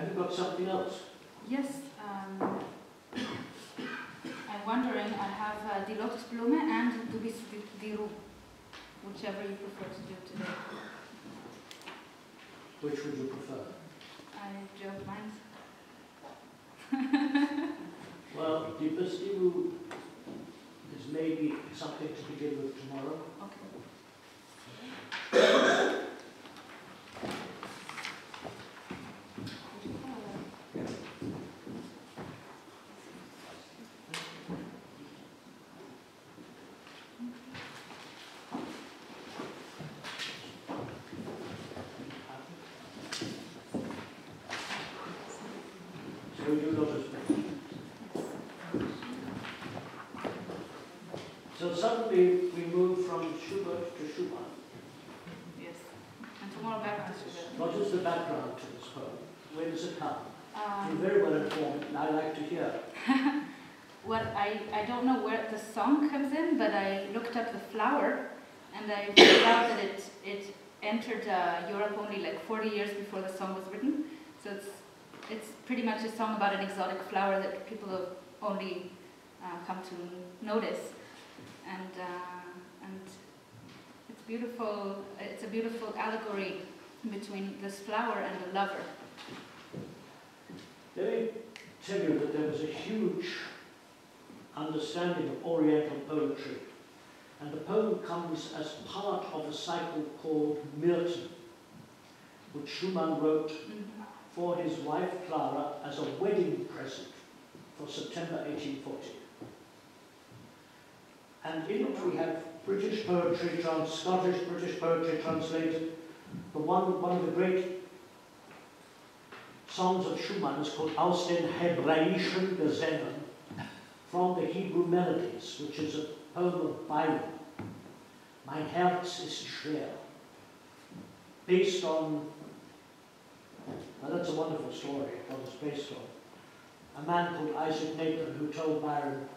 Have you got something else? Yes. I'm wondering, I have the Lotosblume and Du bist die Ruhe, whichever you prefer to do today. Which would you prefer? I don't mind. Well, Die bist die Ruhe is maybe something to begin with tomorrow. Okay. So we do Lotosblume. So suddenly we move from Schubert to Schumann. Yes. And tomorrow background is What is the background to this poem? Where does it come? You're very well informed, and I like to hear. Well, I don't know where the song comes in, but I looked up the flower, and I found out that it entered Europe only like 40 years before the song was written. So it's pretty much a song about an exotic flower that people have only come to notice, and it's beautiful. It's a beautiful allegory between this flower and the lover. Let me tell you that there was a huge understanding of Oriental poetry, and the poem comes as part of a cycle called Myrten, which Schumann wrote for his wife Clara as a wedding present for September 1840. And in it we have British poetry, Scottish British poetry translated. One of the great songs of Schumann is called Aus den Hebräischen Gesängen, from the Hebrew Melodies, which is a poem of Byron. Mein Herz ist schwer. Based on, now that's a wonderful story, what it's based on. A man called Isaac Nathan who told Byron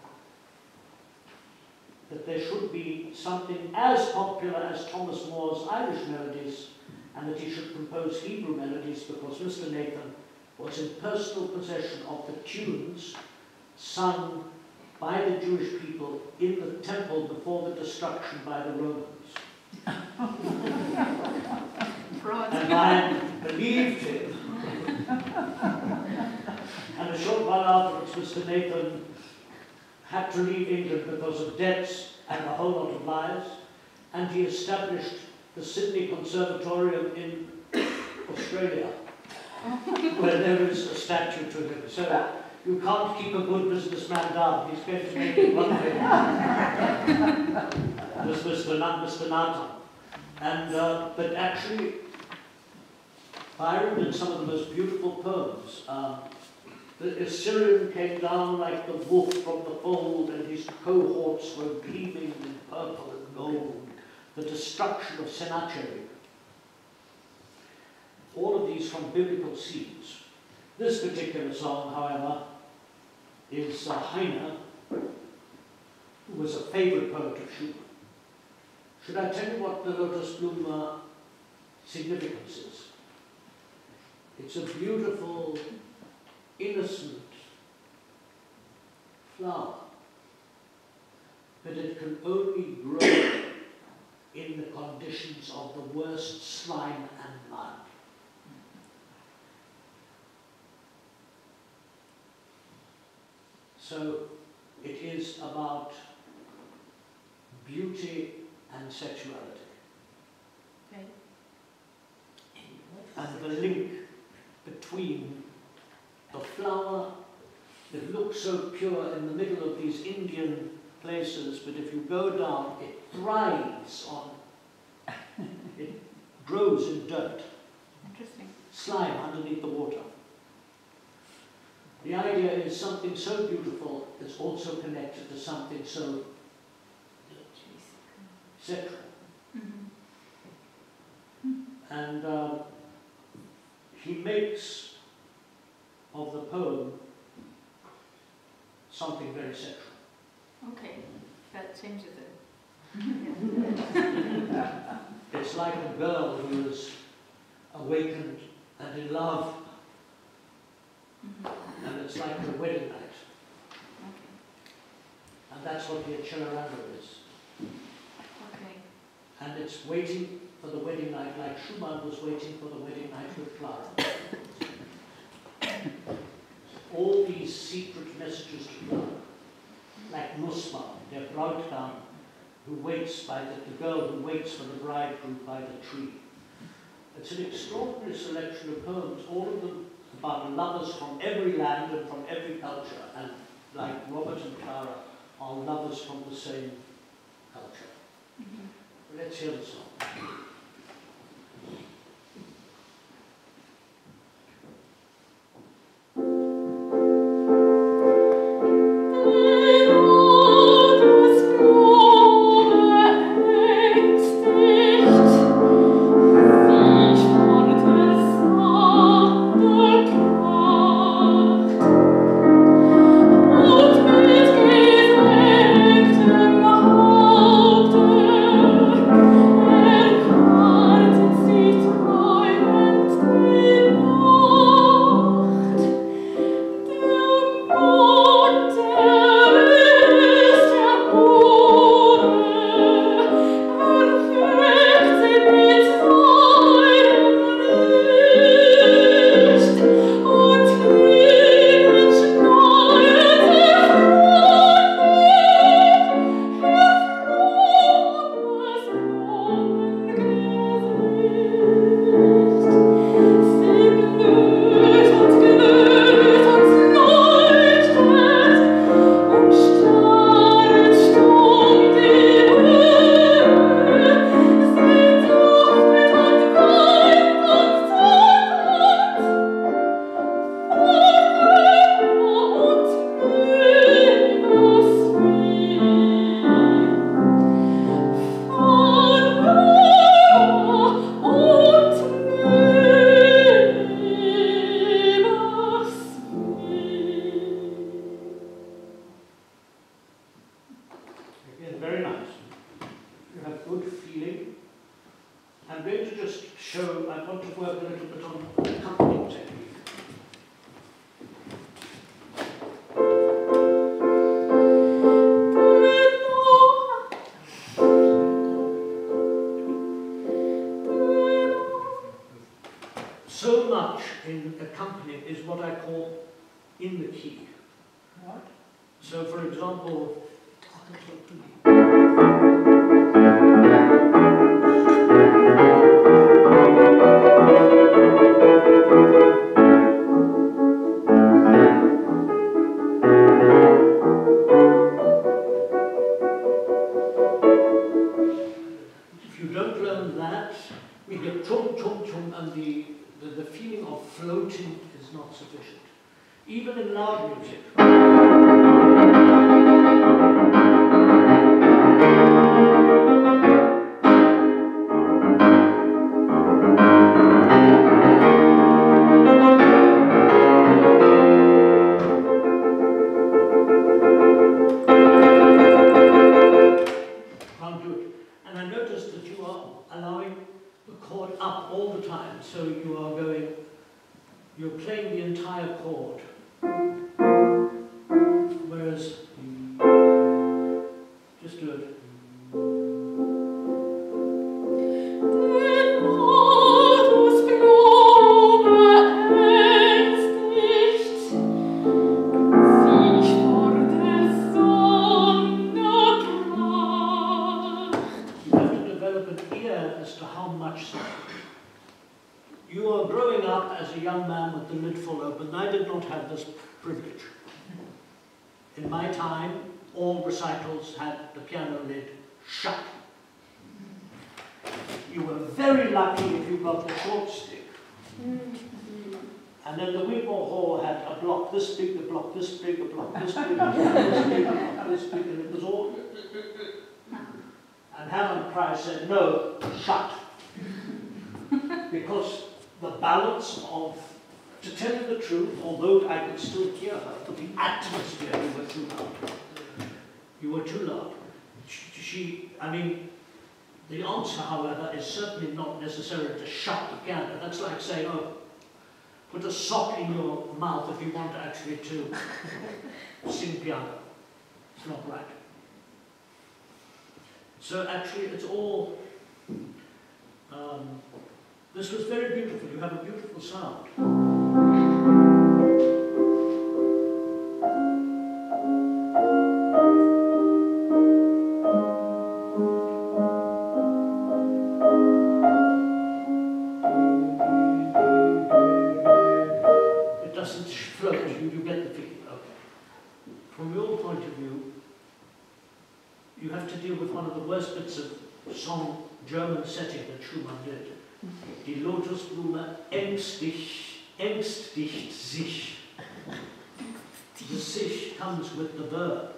that there should be something as popular as Thomas More's Irish melodies, and that he should compose Hebrew melodies, because Mr. Nathan was in personal possession of the tunes sung by the Jewish people in the temple before the destruction by the Romans. And Byron believed him. And a short while afterwards, Mr. Nathan had to leave England because of debts and a whole lot of lies, and he established the Sydney Conservatorium in Australia, where there is a statue to him. So you can't keep a good businessman down. He's going to make it one thing. This Mr. Nathan. And, but actually, Byron did some of the most beautiful poems. The Assyrian came down like the wolf from the fold, and his cohorts were gleaming in purple and gold. The destruction of Sennacherib. All of these from biblical scenes. This particular song, however, is Heine, who was a favorite poet of Schumann. Should I tell you what the Lotosblume significance is? It's a beautiful, innocent flower, but it can only grow in the conditions of the worst slime and mud. So it is about beauty and sexuality. Okay. And the link between the flower that looks so pure in the middle of these Indian places, but if you go down, it thrives on, it grows in dirt. Interesting. Slime underneath the water. The idea is something so beautiful is also connected to something so sexual. And he makes of the poem something very sexual. Okay, that changes it. It's like a girl who is awakened and in love like a wedding night. Okay. And that's what the accelerando is. Okay. And it's waiting for the wedding night like Schumann was waiting for the wedding night with Clara. All these secret messages to Clara, like Nussbaum, der Brautkamm, who waits by the girl who waits for the bridegroom by the tree. It's an extraordinary selection of poems, all of them about lovers from every land and from every culture, and like Robert and Clara are lovers from the same culture. Mm-hmm. Let's hear the song. put a sock in your mouth if you want actually to sing piano. It's not right. So actually it's all, this was very beautiful. You have a beautiful sound. Song, German setting that Schumann did. Die Lotosblume ängstigt sich. The sich comes with the verb.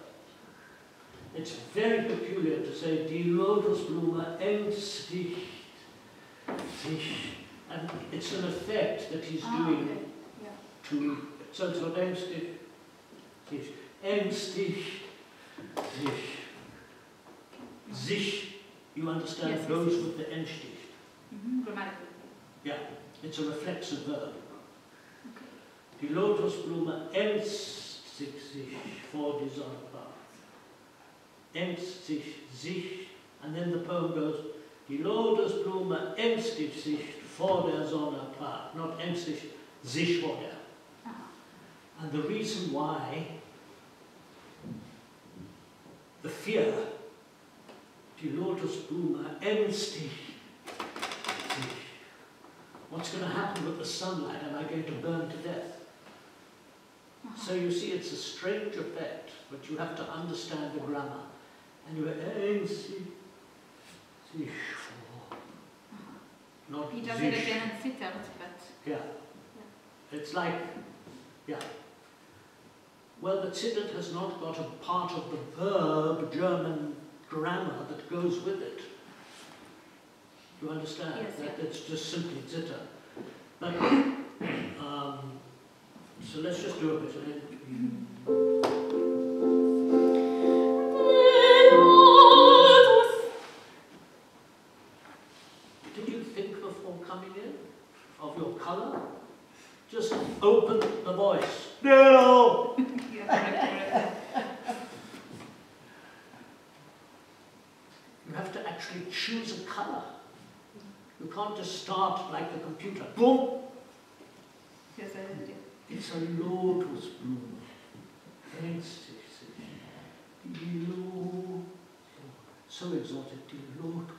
It's very peculiar to say, die Lotosblume ängstigt sich. And it's an effect that he's doing to, so it's what ängstigt sich. Ängstigt sich. Sich. You understand, yes, goes with the Endstich. Grammatically. Yeah, it's a reflexive verb. Okay. Die Lotosblume ängstigt sich vor die Sonne. Ängstigt sich, and then the poem goes, die Lotosblume ängstigt sich vor der Sonne, not ängstigt sich vor der. And the reason why the fear, die Lotosblume ängstigt sich. What's going to happen with the sunlight? Am I going to burn to death? So you see, it's a strange effect, but you have to understand the grammar. And you ängstigt sich vor. Not he does it again in Sittert, but... Yeah. It's like, yeah. Well, the Sittert has not got a part of the verb, German grammar that goes with it. You understand? Yes, It's just simply zitter. But, so let's just do a bit of it. Did you think before coming in of your color? Just open the voice. No! You have to actually choose a color. You can't just start like the computer. Boom! Yes, I did. It's a Lotosblume. So exotic, die Lotosblume.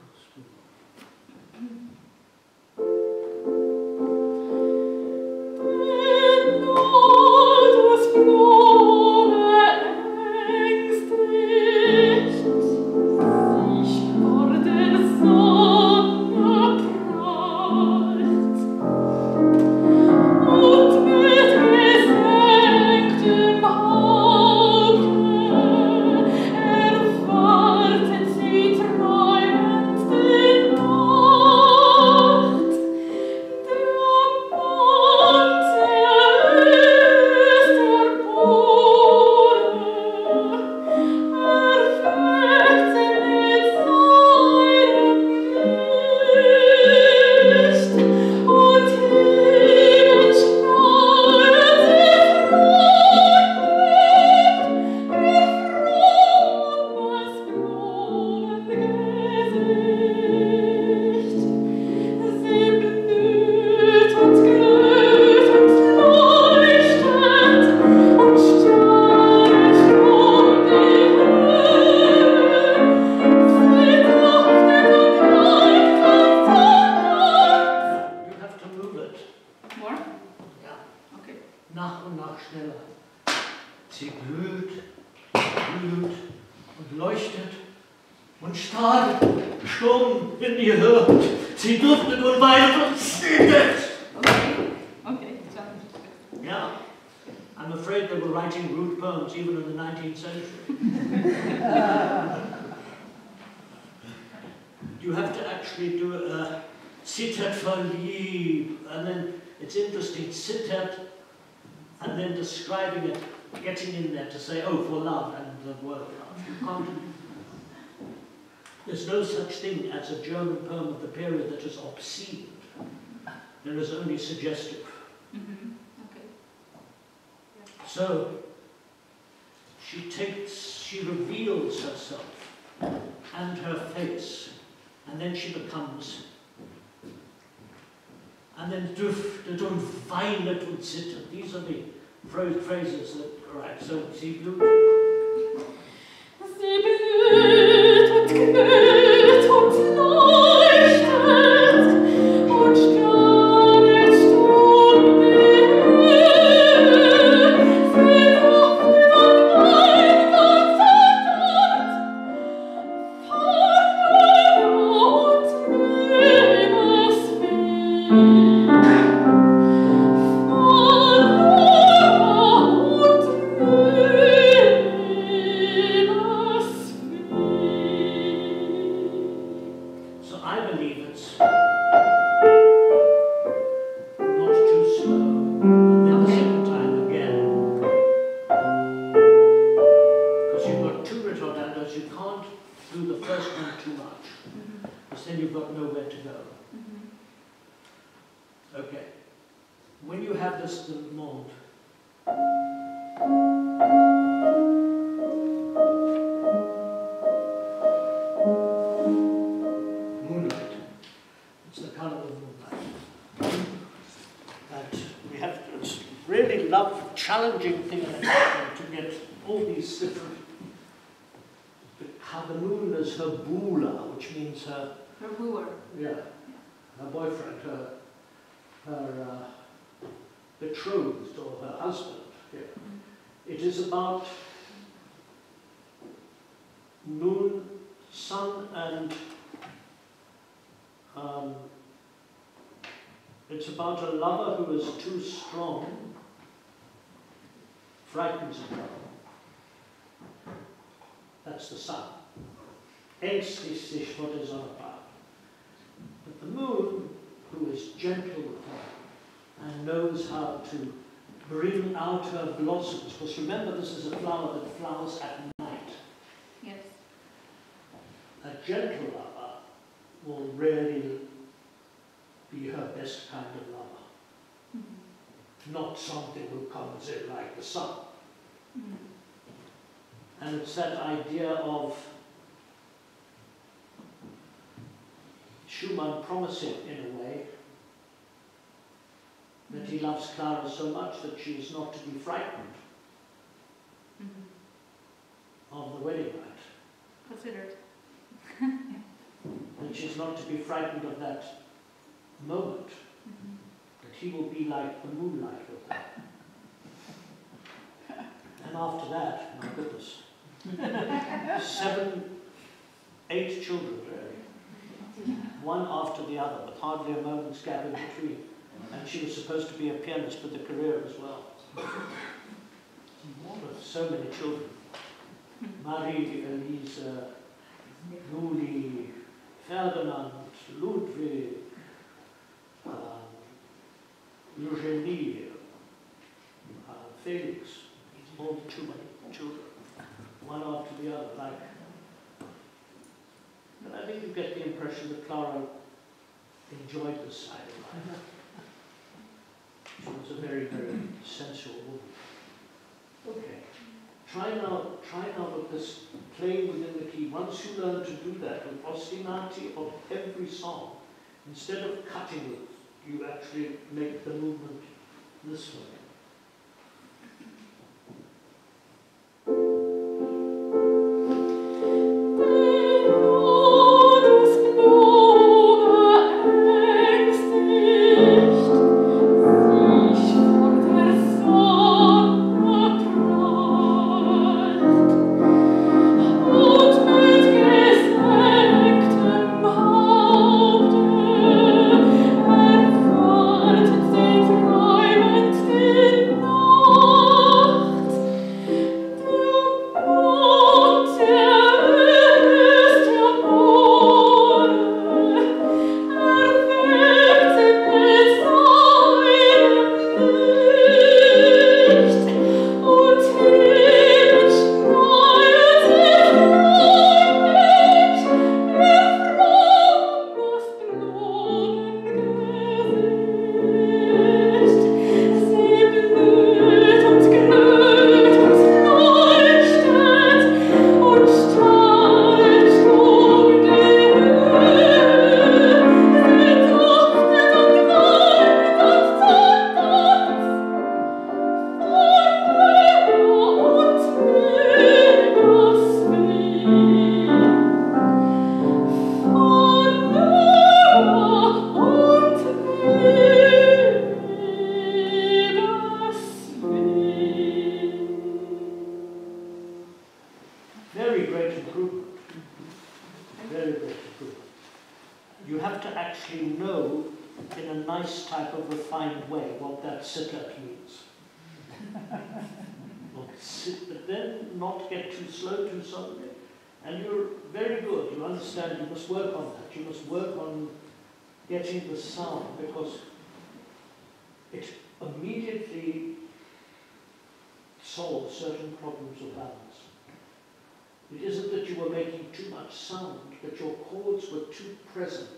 You have to actually do a Sittert verliebt, and then it's interesting, Sittert, and then describing it, getting in there to say, oh, for love, and the word love. You can't, there's no such thing as a German poem of the period that is obscene. There is only suggestive. So she reveals herself and her face, and then she becomes, and then du feine tut zittern. These are the phrases that, all right, so sie blüht. Sie blüht und glüht und leuchtet und strahlt Stunde. Challenging thing to get all these different, how the moon is her bula, which means her wooer. Yeah, her boyfriend, her betrothed or her husband. Yeah. It is about moon, sun, and it's about a lover who is too strong, frightens him. That's the sun. Ängstlich sich vor der Sonne war. But the moon, who is gentle with her and knows how to bring out her blossoms, because remember this is a flower that flowers at night. Yes. A gentle lover will really be her best kind of lover. Not something who comes in like the sun. And it's that idea of Schumann promising, in a way, that he loves Clara so much that she is not to be frightened of the wedding night. Considered. That she's not to be frightened of that moment. That he will be like the moonlight with her. And after that, my goodness, 7, 8 children really. One after the other, with hardly a moment's gap in between. And she was supposed to be a pianist with a career as well. With so many children. Marie, Elise, Luli, Ferdinand, Ludwig, Eugenie, Felix, all too many children, one after the other, like. And I think you get the impression that Clara enjoyed this side of life. She was a very, very sensual woman. Okay. Try now with this playing within the key. Once you learn to do that with ostinati of every song, instead of cutting it, you actually make the movement this way. Träumt nice type of refined way what that sit-up means. Not sit, but then not get too slow too suddenly. And you're very good. You understand you must work on that. You must work on getting the sound, because it immediately solves certain problems of balance. It isn't that you were making too much sound, but your chords were too present.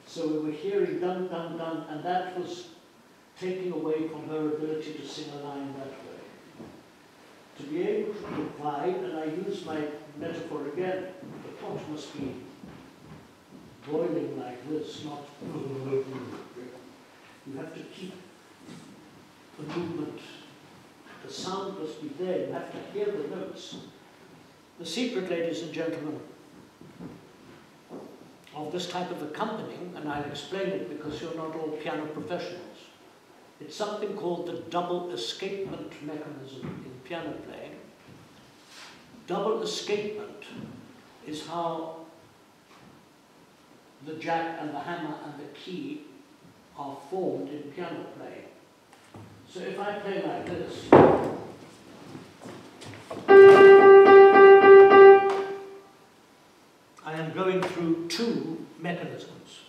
So we were hearing dun, dun, dun, and that was taking away from her ability to sing a line that way. To be able to provide, and I use my metaphor again, the pot must be boiling like this, not... You have to keep the movement, the sound must be there, you have to hear the notes. The secret, ladies and gentlemen, of this type of accompanying, and I'll explain it because you're not all piano professionals, it's something called the double escapement mechanism in piano playing. Double escapement is how the jack and the hammer and the key are formed in piano playing. So if I play like this, I am going through two mechanisms.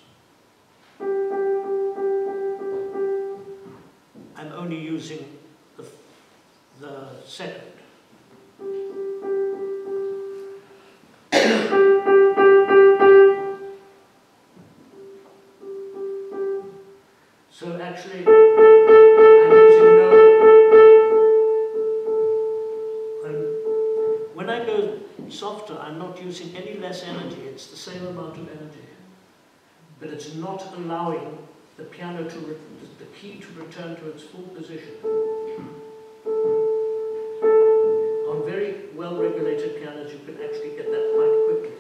I'm only using the second. So actually, I'm using no. When I go softer, I'm not using any less energy. It's the same amount of energy. But it's not allowing the piano to, the key to return to its full position. On very well-regulated pianos, you can actually get that quite quickly.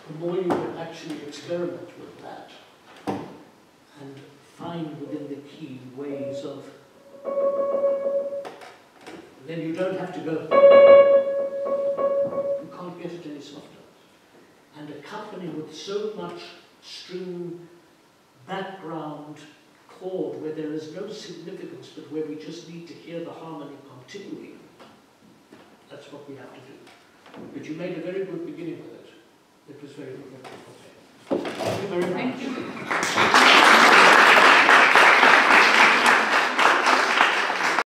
The more you can actually experiment with that and find within the key ways of, then you don't have to go, you can't get it any softer. And accompanying with so much string background chord where there is no significance but where we just need to hear the harmony continuing, that's what we have to do. But you made a very good beginning with it. It was very good. Thank you very much. Thank you.